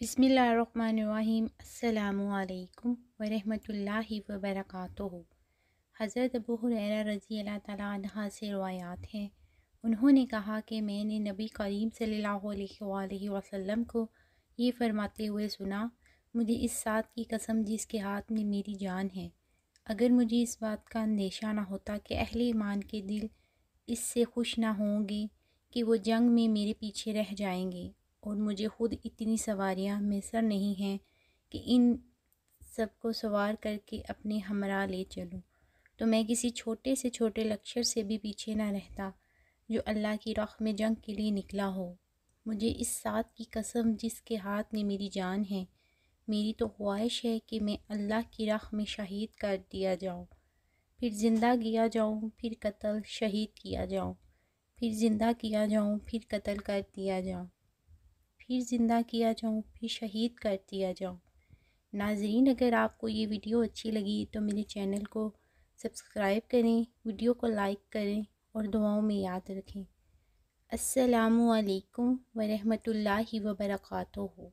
बिस्मिल्लाहिर्रहमानिर्रहीम। अस्सलामु अलैकुम वरहमतुल्लाहि वबरकातुहू। हज़रत अबू हुरैरा रज़ी अल्लाह ताला अन्हा से रवायात हैं, उन्होंने कहा कि मैंने नबी करीम सल्लल्लाहु अलैहि वसल्लम को ये फरमाते हुए सुना, मुझे इस साथ की कसम जिसके हाथ में मेरी जान है, अगर मुझे इस बात का अंदेशा न होता कि अहले ईमान के दिल इससे खुश ना होंगे कि वो जंग में मेरे पीछे रह जाएंगे, और मुझे ख़ुद इतनी सवारियाँ मैसर नहीं हैं कि इन सब को सवार करके अपने हमरा ले चलूँ, तो मैं किसी छोटे से छोटे लश्कर से भी पीछे ना रहता जो अल्लाह की राह में जंग के लिए निकला हो। मुझे इस साथ की कसम जिसके हाथ में मेरी जान है, मेरी तो ख्वाहिश है कि मैं अल्लाह की राह में शहीद कर दिया जाऊँ, फिर ज़िंदा किया जाऊँ, फिर कत्ल शहीद किया जाऊँ, फिर ज़िंदा किया जाऊँ, फिर कत्ल कर दिया जाऊँ, फिर ज़िंदा किया जाऊँ, फिर शहीद कर दिया जाऊँ। नाज़रीन, अगर आपको ये वीडियो अच्छी लगी तो मेरे चैनल को सब्सक्राइब करें, वीडियो को लाइक करें और दुआओं में याद रखें। अस्सलामु अलैकुम वरहमतुल्लाहि वबरकातुहू।